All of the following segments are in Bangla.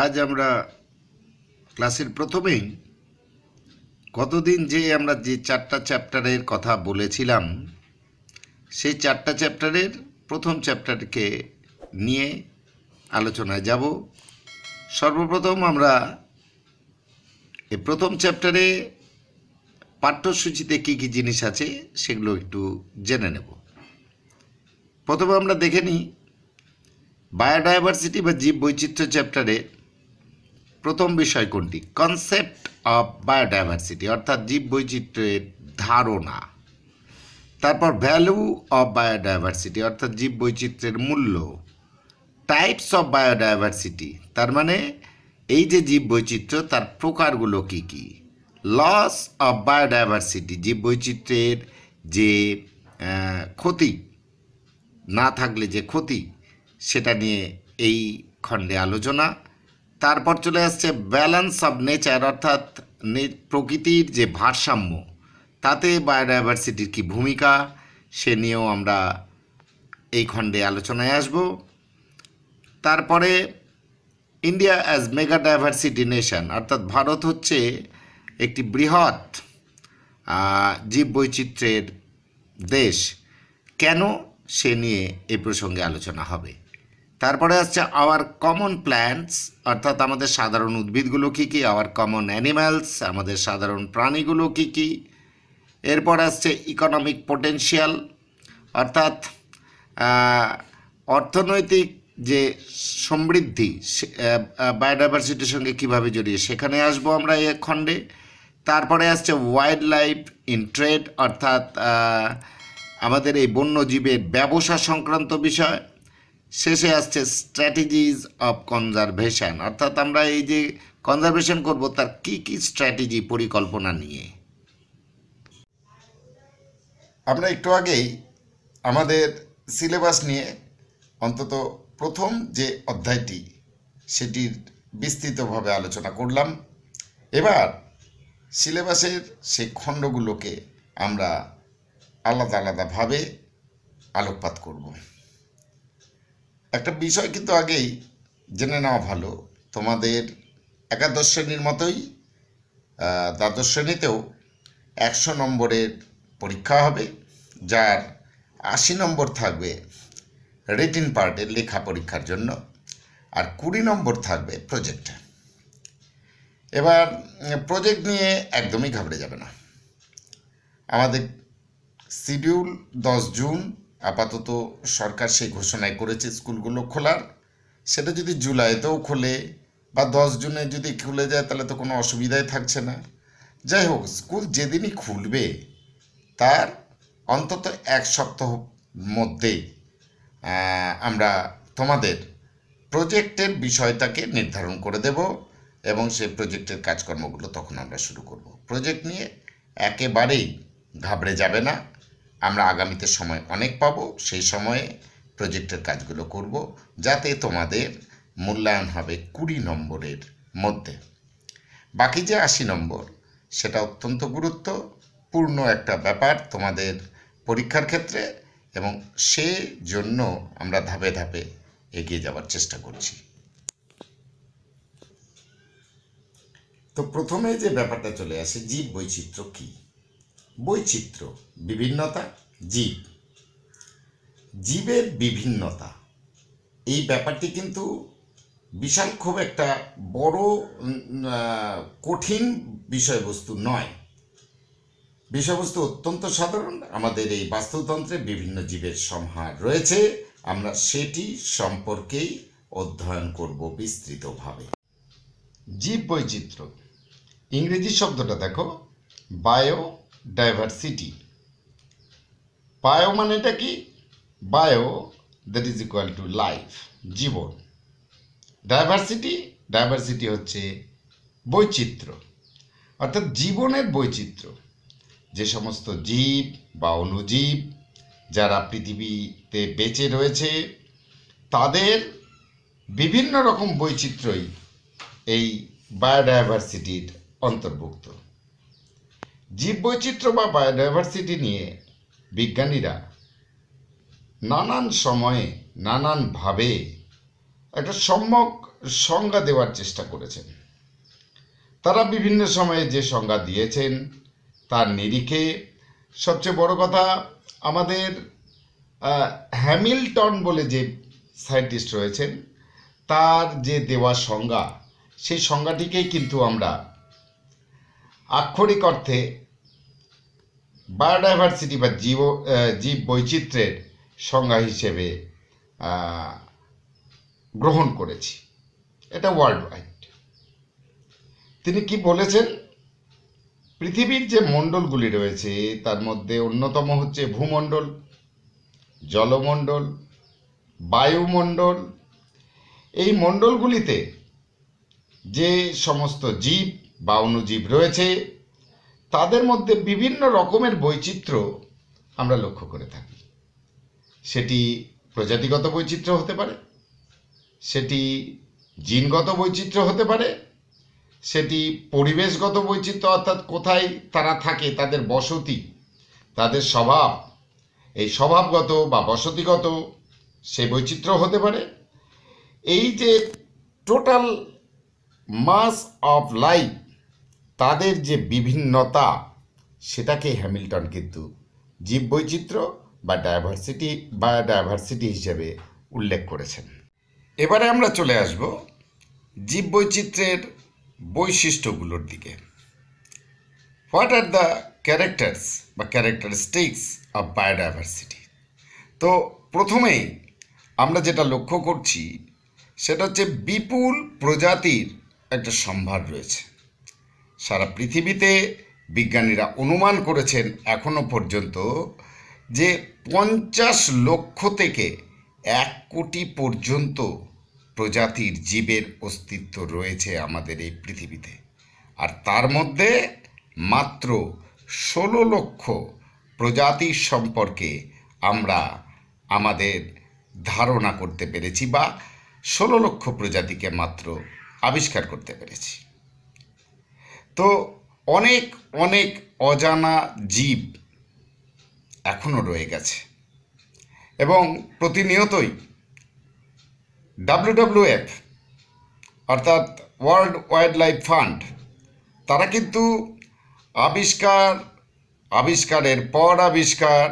আজ আমরা ক্লাসের প্রথমেই কতদিন যে আমরা যে 4টা চ্যাপ্টারের কথা বলেছিলাম সেই 4টা চ্যাপ্টারের প্রথম চ্যাপ্টারকে নিয়ে আলোচনায় যাব। সর্বপ্রথম আমরা এই প্রথম চ্যাপ্টারে পাঠ্যসূচিতে কী কী জিনিস আছে সেগুলো একটু জেনে নেব। প্রথমে আমরা দেখে নিই বায়োডাইভার্সিটি বা জীব বৈচিত্র্য চ্যাপ্টারে প্রথম বিষয় কোনটি? কনসেপ্ট অফ বায়োডাইভার্সিটি, অর্থাৎ জীব বৈচিত্র্যের ধারণা। তারপর ভ্যালু অফ বায়োডাইভার্সিটি, অর্থাৎ জীব বৈচিত্র্যের মূল্য। টাইপস অফ বায়োডাইভার্সিটি, তার মানে এই যে জীব বৈচিত্র্য তার প্রকারগুলো কী কী। লস অফ বায়োডাইভার্সিটি, জীব বৈচিত্র্যের যে ক্ষতি, না থাকলে যে ক্ষতি, সেটা নিয়ে এই খণ্ডে আলোচনা। তারপর চলে আসছে ব্যালেন্স অফ নেচার, অর্থাৎ প্রকৃতির যে ভারসাম্য, তাতে বায়োডাইভার্সিটির কী ভূমিকা সে নিয়েও আমরা এই খণ্ডে আলোচনায় আসব। তারপরে India as mega diversity nation, অর্থাৎ ভারত হচ্ছে একটি বৃহৎ জীব বৈচিত্র্যের দেশ, কেন সে নিয়ে এই প্রসঙ্গে আলোচনা হবে। তারপরে আসছে আওয়ার কমন প্ল্যান্টস, অর্থাৎ আমাদের সাধারণ উদ্ভিদগুলো কী কী, আওয়ার কমন অ্যানিম্যালস, আমাদের সাধারণ প্রাণীগুলো কী কী। এরপর আসছে ইকোনমিক পোটেনশিয়াল, অর্থাৎ অর্থনৈতিক যে সমৃদ্ধি বায়োডাইভার্সিটির সঙ্গে কীভাবে জড়িয়ে, সেখানে আসবো আমরা এই খণ্ডে। তারপরে আসছে ওয়াইল্ড লাইফ ইন ট্রেড, অর্থাৎ আমাদের এই বন্যজীবের ব্যবসা সংক্রান্ত বিষয়। শেষে আসছে স্ট্র্যাটেজিজ অফ কনজারভেশন, অর্থাৎ আমরা এই যে কনজারভেশন করব তার কি কি স্ট্র্যাটেজি, পরিকল্পনা নিয়ে। আমরা একটু আগেই আমাদের সিলেবাস নিয়ে অন্তত প্রথম যে অধ্যায়টি সেটির বিস্তৃতভাবে আলোচনা করলাম। এবার সিলেবাসের সেই খণ্ডগুলোকে আমরা আলাদা আলাদাভাবে আলোকপাত করব। একটা বিষয় কিন্তু আগেই জেনে নেওয়া ভালো, তোমাদের একাদশ শ্রেণীর মতোই দ্বাদশ শ্রেণীতেও 100 নম্বরের পরীক্ষা হবে, যার 80 নম্বর থাকবে রিটিন পার্টের লেখা পরীক্ষার জন্য, আর 20 নম্বর থাকবে প্রজেক্টে। এবার প্রজেক্ট নিয়ে একদমই ঘাবড়ে যাবে না। আমাদের শিডিউল 10 জুন আপাতত সরকার সেই ঘোষণায় করেছে স্কুলগুলো খোলার। সেটা যদি জুলাইতেও খোলে বা 10 জুনে যদি খুলে যায় তাহলে তো কোনো অসুবিধাই থাকছে না। যাই হোক, স্কুল যেদিনই খুলবে তার অন্তত 1 সপ্তাহ মধ্যে আমরা তোমাদের প্রজেক্টের বিষয়টাকে নির্ধারণ করে দেব এবং সেই প্রজেক্টের কাজকর্মগুলো তখন আমরা শুরু করব। প্রজেক্ট নিয়ে একেবারেই ঘাবড়ে যাবে না, আমরা আগামীতে সময় অনেক পাবো, সেই সময়ে প্রজেক্টের কাজগুলো করব, যাতে তোমাদের মূল্যায়ন হবে 20 নম্বরের মধ্যে। বাকি যে 80 নম্বর সেটা অত্যন্ত গুরুত্বপূর্ণ একটা ব্যাপার তোমাদের পরীক্ষার ক্ষেত্রে, এবং সে জন্য আমরা ধাপে ধাপে এগিয়ে যাওয়ার চেষ্টা করছি। তো প্রথমে যে ব্যাপারটা চলে আসে, জীব বৈচিত্র্য কী? বৈচিত্র্য, বিভিন্নতা, জীব, জীবের বিভিন্নতা, এই ব্যাপারটি কিন্তু বিশাল খুব একটা বড় কঠিন বিষয়বস্তু নয়। বিষয়বস্তু অত্যন্ত সাধারণ। আমাদের এই বাস্তুতন্ত্রে বিভিন্ন জীবের সমাহার রয়েছে, আমরা সেটি সম্পর্কেই অধ্যয়ন করব বিস্তৃতভাবে। জীব বৈচিত্র্য, ইংরেজি শব্দটা দেখো, বায়োডাইভার্সিটি। বায়ো মানেটা কি? Bio, that is equal to life, জীবন। ডাইভার্সিটি, ডাইভার্সিটি হচ্ছে বৈচিত্র্য, অর্থাৎ জীবনের বৈচিত্র্য। যে সমস্ত জীব বা অণুজীব যারা পৃথিবীতে বেঁচে রয়েছে তাদের বিভিন্ন রকম বৈচিত্র্যই এই বায়োডাইভার্সিটির অন্তর্ভুক্ত। জীব বৈচিত্র্য বা বায়োডাইভার্সিটি নিয়ে বিজ্ঞানীরা নানান সময়ে নানানভাবে একটা সম্যক সংজ্ঞা দেওয়ার চেষ্টা করেছেন। তারা বিভিন্ন সময়ে যে সংজ্ঞা দিয়েছেন তার নিরিখে সবচেয়ে বড় কথা আমাদের হ্যামিল্টন বলে যে সায়েন্টিস্ট রয়েছেন তার যে দেওয়া সংজ্ঞা, সেই সংজ্ঞাটিকেই কিন্তু আমরা আক্ষরিক অর্থে বায়োডাইভার্সিটি বা জীব বৈচিত্র্যের সংজ্ঞা হিসেবে গ্রহণ করেছি। এটা ওয়ার্ল্ড ওয়াইড। তিনি কি বলেছেন, পৃথিবীর যে মণ্ডলগুলি রয়েছে তার মধ্যে অন্যতম হচ্ছে ভূমণ্ডল, জলমণ্ডল, বায়ুমণ্ডল। এই মণ্ডলগুলিতে যে সমস্ত জীব বা অণুজীব রয়েছে তাদের মধ্যে বিভিন্ন রকমের বৈচিত্র্য আমরা লক্ষ্য করে থাকি। সেটি প্রজাতিগত বৈচিত্র্য হতে পারে, সেটি জিনগত বৈচিত্র্য হতে পারে, সেটি পরিবেশগত বৈচিত্র্য অর্থাৎ কোথায় তারা থাকে, তাদের বসতি, তাদের স্বভাব, এই স্বভাবগত বা বসতিগত সেই বৈচিত্র্য হতে পারে। এই যে টোটাল মাস অফ লাইফ, তাদের যে বিভিন্নতা, সেটাকে হ্যামিল্টন কিন্তু জীববৈচিত্র্য বা ডাইভার্সিটি হিসেবে উল্লেখ করেছেন। এবারে আমরা চলে আসব জীববৈচিত্র্যের বৈশিষ্ট্যগুলোর দিকে। হোয়াট আর দ্য ক্যারেক্টার্স বা ক্যারেক্টারিস্টিক্স অফ বায়োডাইভার্সিটি? তো প্রথমেই আমরা যেটা লক্ষ্য করছি সেটা হচ্ছে বিপুল প্রজাতির একটা সম্ভার রয়েছে। সারা পৃথিবীতে বিজ্ঞানীরা অনুমান করেছেন এখনো পর্যন্ত যে 50 লক্ষ থেকে 1 কোটি পর্যন্ত প্রজাতির জীবের অস্তিত্ব রয়েছে আমাদের এই পৃথিবীতে। আর তার মধ্যে মাত্র 16 লক্ষ প্রজাতির সম্পর্কে আমরা আমাদের ধারণা করতে পেরেছি বা 16 লক্ষ প্রজাতিকে মাত্র আবিষ্কার করতে পেরেছি। তো অনেক অনেক অজানা জীব এখনও রয়ে গেছে এবং প্রতিনিয়তই WWF অর্থাৎ ওয়ার্ল্ড ওয়াইল্ড লাইফ ফান্ড তারা কিন্তু আবিষ্কারের পর আবিষ্কার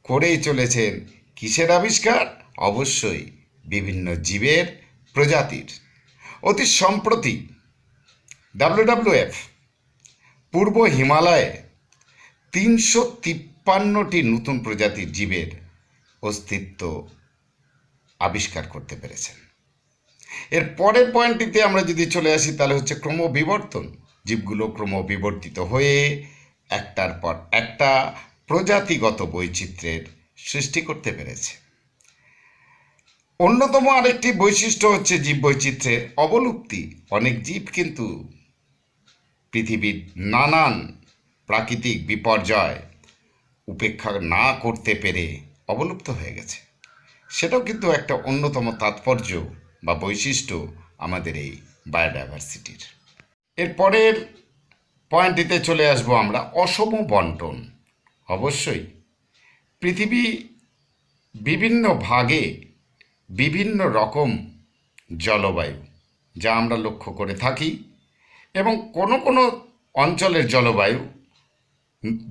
করেই চলেছেন। কিসের আবিষ্কার? অবশ্যই বিভিন্ন জীবের প্রজাতির। অতি সম্প্রতি WWF পূর্ব হিমালয়ে 353টি নতুন প্রজাতির জীবের অস্তিত্ব আবিষ্কার করতে পেরেছেন। এর পরের পয়েন্টটিতে আমরা যদি চলে আসি তাহলে হচ্ছে ক্রমবিবর্তন। জীবগুলো ক্রমবিবর্তিত হয়ে একটার পর একটা প্রজাতিগত বৈচিত্র্যের সৃষ্টি করতে পেরেছে। অন্যতম আরেকটি বৈশিষ্ট্য হচ্ছে জীববৈচিত্র্যের অবলুপ্তি। অনেক জীব কিন্তু পৃথিবীর নানান প্রাকৃতিক বিপর্যয় উপেক্ষা না করতে পেরে অবলুপ্ত হয়ে গেছে। সেটাও কিন্তু একটা অন্যতম তাৎপর্য বা বৈশিষ্ট্য আমাদের এই বায়োডাইভার্সিটির। এর পরের পয়েন্টটিতে চলে আসব আমরা অসম বন্টন। অবশ্যই পৃথিবী বিভিন্ন ভাগে বিভিন্ন রকম জলবায়ু যা আমরা লক্ষ্য করে থাকি এবং কোনো কোনো অঞ্চলের জলবায়ু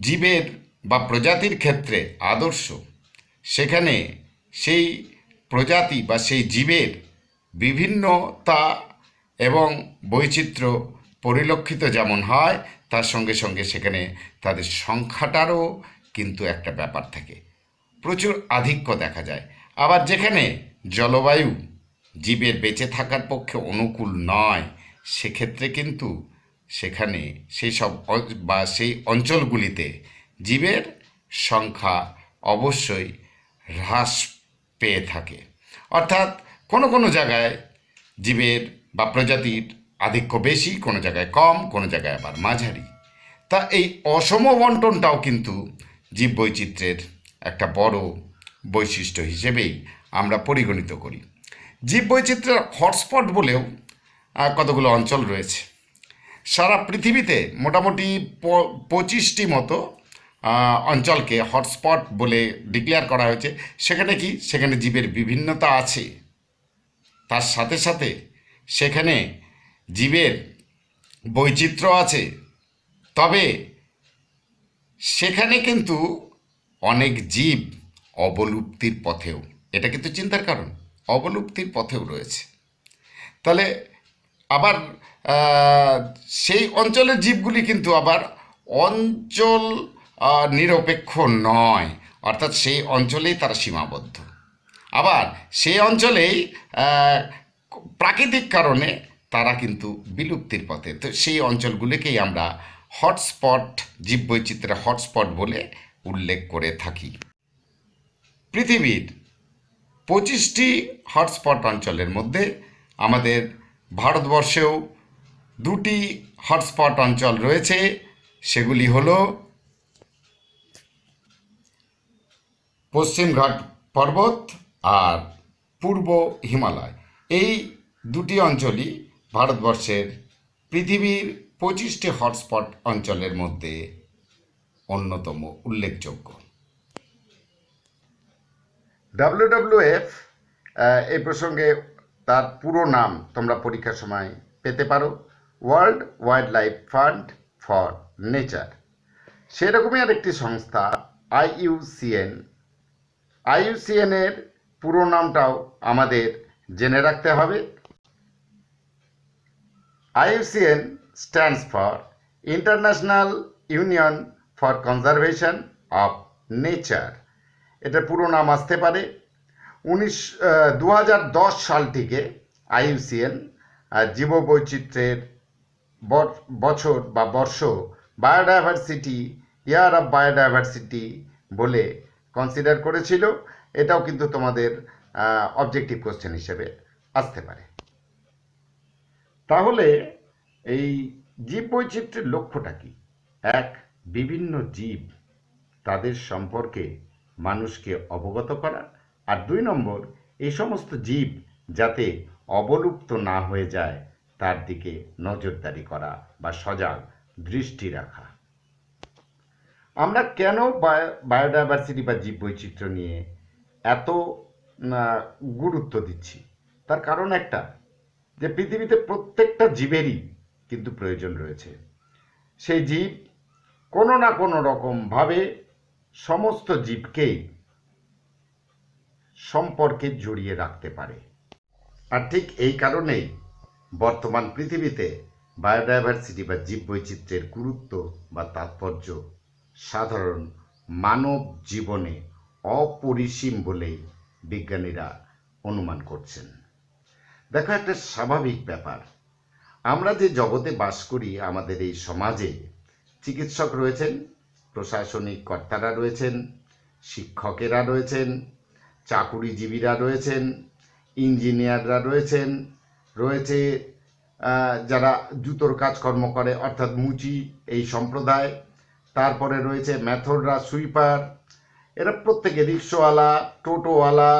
জীবের বা প্রজাতির ক্ষেত্রে আদর্শ। সেখানে সেই প্রজাতি বা সেই জীবের বিভিন্নতা এবং বৈচিত্র্য পরিলক্ষিত যেমন হয়, তার সঙ্গে সঙ্গে সেখানে তাদের সংখ্যাটারও কিন্তু একটা ব্যাপার থাকে, প্রচুর আধিক্য দেখা যায়। আবার যেখানে জলবায়ু জীবের বেঁচে থাকার পক্ষে অনুকূল নয়, সেক্ষেত্রে কিন্তু সেখানে সেই সব বা সেই অঞ্চলগুলিতে জীবের সংখ্যা অবশ্যই হ্রাস পেয়ে থাকে। অর্থাৎ কোনো কোনো জায়গায় জীবের বা প্রজাতির আধিক্য বেশি, কোনো জায়গায় কম, কোনো জায়গায় আবার মাঝারি। তা এই অসম বন্টনটাও কিন্তু জীববৈচিত্র্যের একটা বড় বৈশিষ্ট্য হিসেবেই আমরা পরিগণিত করি। জীববৈচিত্র্যের হটস্পট বলেও কতগুলো অঞ্চল রয়েছে। সারা পৃথিবীতে মোটামুটি 25টি মতো অঞ্চলকে হটস্পট বলে ডিক্লেয়ার করা হয়েছে। সেখানে কি? সেখানে জীবের বিভিন্নতা আছে, তার সাথে সাথে সেখানে জীবের বৈচিত্র্য আছে, তবে সেখানে কিন্তু অনেক জীব অবলুপ্তির পথেও, এটা কিন্তু চিন্তার কারণ, অবলুপ্তির পথেও রয়েছে। তাহলে আবার আহ, সেই অঞ্চলের জীবগুলি কিন্তু আবার অঞ্চল নিরপেক্ষ নয়, অর্থাৎ সেই অঞ্চলেই তারা সীমাবদ্ধ। আবার সেই অঞ্চলেই আহ, প্রাকৃতিক কারণে তারা কিন্তু বিলুপ্তির পথে। তো সেই অঞ্চলগুলিকেই আমরা হটস্পট, জীববৈচিত্র্যের হটস্পট বলে উল্লেখ করে থাকি। পৃথিবীর 25টি হটস্পট অঞ্চলের মধ্যে আমাদের ভারতবর্ষেও 2টি হটস্পট অঞ্চল রয়েছে। সেগুলি হলো পশ্চিমঘাট পর্বত আর পূর্ব হিমালয়। এই দুটি অঞ্চলই ভারতবর্ষের পৃথিবীর 25টি হটস্পট অঞ্চলের মধ্যে অন্যতম উল্লেখযোগ্য। WWF এই প্রসঙ্গে তার পুরো নাম তোমরা পরীক্ষার সময় পেতে পারো, world wild life fund for nature. সেরকমই আরেকটি সংস্থা IUCN। IUCN এর পুরো নামটাও আমাদের জেনে রাখতে হবে। IUCN stands for International Union for Conservation of Nature। এটার পুরো নাম আসতে পারে। 2010 সালটিকে IUCN জীববৈচিত্র্যের বছর বা বর্ষ, বায়োডাইভার্সিটি, ইয়ার অফ বায়োডাইভার্সিটি বলে কনসিডার করেছিল। এটাও কিন্তু তোমাদের অবজেক্টিভ কোশ্চেন হিসেবে আসতে পারে। তাহলে এই জীববৈচিত্র্যের লক্ষ্যটা কি? এক, বিভিন্ন জীব তাদের সম্পর্কে মানুষকে অবগত করা, আর 2 নম্বর, এই সমস্ত জীব যাতে অবলুপ্ত না হয়ে যায় তার দিকে নজরদারি করা বা সজাগ দৃষ্টি রাখা। আমরা কেন বায়োডাইভার্সিটি বা জীববৈচিত্র্য নিয়ে এত গুরুত্ব দিচ্ছি? তার কারণ একটা, যে পৃথিবীতে প্রত্যেকটা জীবেরই কিন্তু প্রয়োজন রয়েছে। সেই জীব কোনো না কোনো রকমভাবে সমস্ত জীবকেই সম্পর্কে জড়িয়ে রাখতে পারে। আর ঠিক এই কারণেই বর্তমান পৃথিবীতে বায়োডাইভার্সিটি বা জীববৈচিত্র্যের গুরুত্ব বা তাৎপর্য সাধারণ মানব জীবনে অপরিসীম বলেই বিজ্ঞানীরা অনুমান করছেন। দেখো, একটা স্বাভাবিক ব্যাপার, আমরা যে জগতে বাস করি, আমাদের এই সমাজে চিকিৎসক রয়েছেন, প্রশাসনিক কর্তারা রয়েছেন, শিক্ষকেরা রয়েছেন, চাকুরিজীবীরা রয়েছেন, ইঞ্জিনিয়াররা রয়েছেন, রয়েছে যারা জুতোর কাজকর্ম করে অর্থাৎ মুচি এই সম্প্রদায়, তারপরে রয়েছে ম্যাথররা, সুইপার, এরা প্রত্যেকে, রিক্সাওয়ালা, টোটোওয়ালা,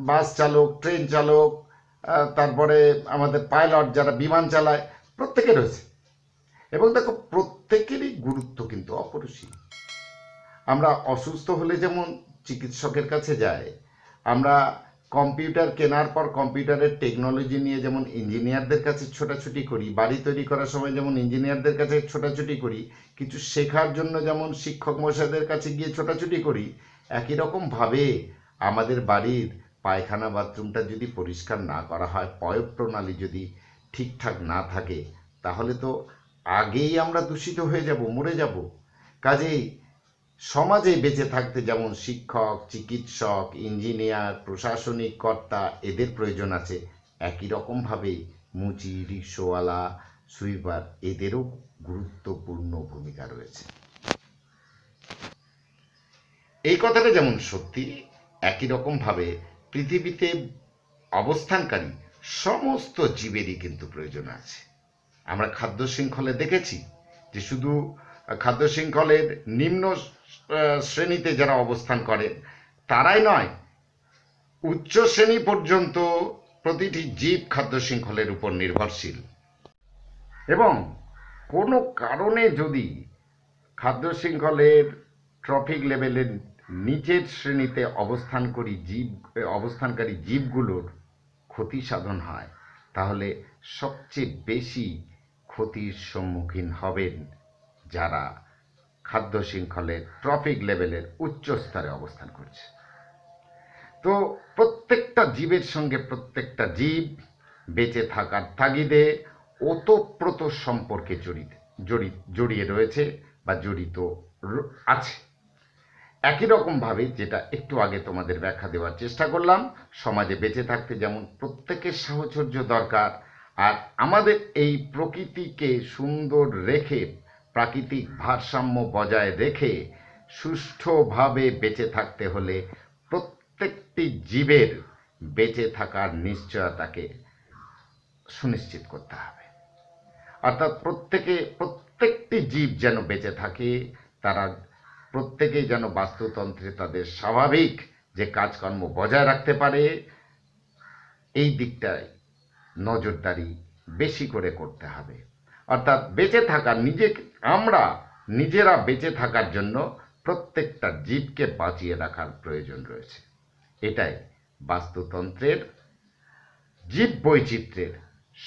বাস চালক, ট্রেন চালক, তারপরে আমাদের পাইলট যারা বিমান চালায়, প্রত্যেকে রয়েছে। এবং দেখো, প্রত্যেকেরই গুরুত্ব কিন্তু অপরিসীম। আমরা অসুস্থ হলে যেমন চিকিৎসকের কাছে যাই, আমরা কম্পিউটার কেনার পর কম্পিউটারের টেকনোলজি নিয়ে যেমন ইঞ্জিনিয়ারদের কাছে ছোটাছুটি করি, বাড়ি তৈরি করার সময় যেমন ইঞ্জিনিয়ারদের কাছে ছোটাছুটি করি, কিছু শেখার জন্য যেমন শিক্ষক মশাইদের কাছে গিয়ে ছোটাছুটি করি, একই রকমভাবে আমাদের বাড়ির পায়খানা বাথরুমটা যদি পরিষ্কার না করা হয়, পয়ঃ প্রণালী যদি ঠিকঠাক না থাকে, তাহলে তো আগেই আমরা দূষিত হয়ে যাব, মরে যাব। কাজেই সমাজে বেঁচে থাকতে যেমন শিক্ষক, চিকিৎসক, ইঞ্জিনিয়ার, প্রশাসনিক কর্তা এদের প্রয়োজন আছে, একই রকমভাবে মুচি, রিক্সাওয়ালা, সুইপার এদেরও গুরুত্বপূর্ণ ভূমিকা রয়েছে। এই কথাটা যেমন সত্যি, একই রকমভাবে পৃথিবীতে অবস্থানকারী সমস্ত জীবেরই কিন্তু প্রয়োজন আছে। আমরা খাদ্য শৃঙ্খলে দেখেছি যে শুধু খাদ্য শৃঙ্খলের নিম্ন শ্রেণীতে যারা অবস্থান করেন তারাই নয়, উচ্চ শ্রেণী পর্যন্ত প্রতিটি জীব খাদ্য শৃঙ্খলের উপর নির্ভরশীল। এবং কোনো কারণে যদি খাদ্য শৃঙ্খলের ট্রফিক লেভেলের নিচের শ্রেণীতে অবস্থানকারী জীবগুলোর ক্ষতি সাধন হয়, তাহলে সবচেয়ে বেশি ক্ষতির সম্মুখীন হবেন যারা খাদ্য শৃঙ্খলের ট্রফিক লেভেলের উচ্চ স্তরে অবস্থান করছে। তো প্রত্যেকটা জীবের সঙ্গে প্রত্যেকটা জীব বেঁচে থাকার তাগিদে ওতপ্রোত সম্পর্কে জড়িয়ে রয়েছে বা জড়িত আছে। একই রকমভাবে যেটা একটু আগে তোমাদের ব্যাখ্যা দেওয়ার চেষ্টা করলাম, সমাজে বেঁচে থাকতে যেমন প্রত্যেকের সাহচর্য দরকার, আর আমাদের এই প্রকৃতিকে সুন্দর রেখে প্রাকৃতিক ভারসাম্য বজায় রেখে সুষ্ঠুভাবে বেঁচে থাকতে হলে প্রত্যেকটি জীবের বেঁচে থাকার নিশ্চয়তাকে সুনিশ্চিত করতে হবে। অর্থাৎ প্রত্যেকটি জীব যেন বেঁচে থাকে, তারা প্রত্যেকেই যেন বাস্তুতন্ত্রে তাদের স্বাভাবিক যে কাজকর্ম বজায় রাখতে পারে, এই দিকটায় নজরদারি বেশি করে করতে হবে। অর্থাৎ বেঁচে থাকার আমরা নিজেরা বেঁচে থাকার জন্য প্রত্যেকটা জীবকে বাঁচিয়ে রাখার প্রয়োজন রয়েছে। এটাই বাস্তুতন্ত্রের জীব বৈচিত্র্যের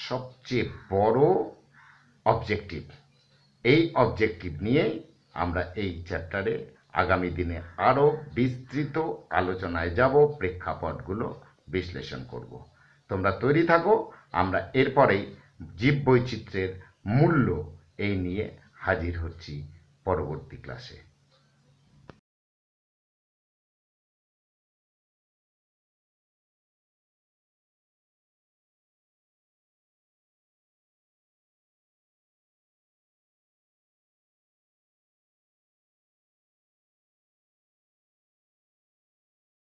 সবচেয়ে বড় অবজেক্টিভ। এই অবজেক্টিভ নিয়েই আমরা এই চ্যাপ্টারে আগামী দিনে আরও বিস্তৃত আলোচনায় যাব, প্রেক্ষাপটগুলো বিশ্লেষণ করব। তোমরা তৈরি থাকো, আমরা এরপরেই জীব বৈচিত্র্যের মূল্য এই নিয়ে হাজির হচ্ছি পরবর্তী ক্লাসে।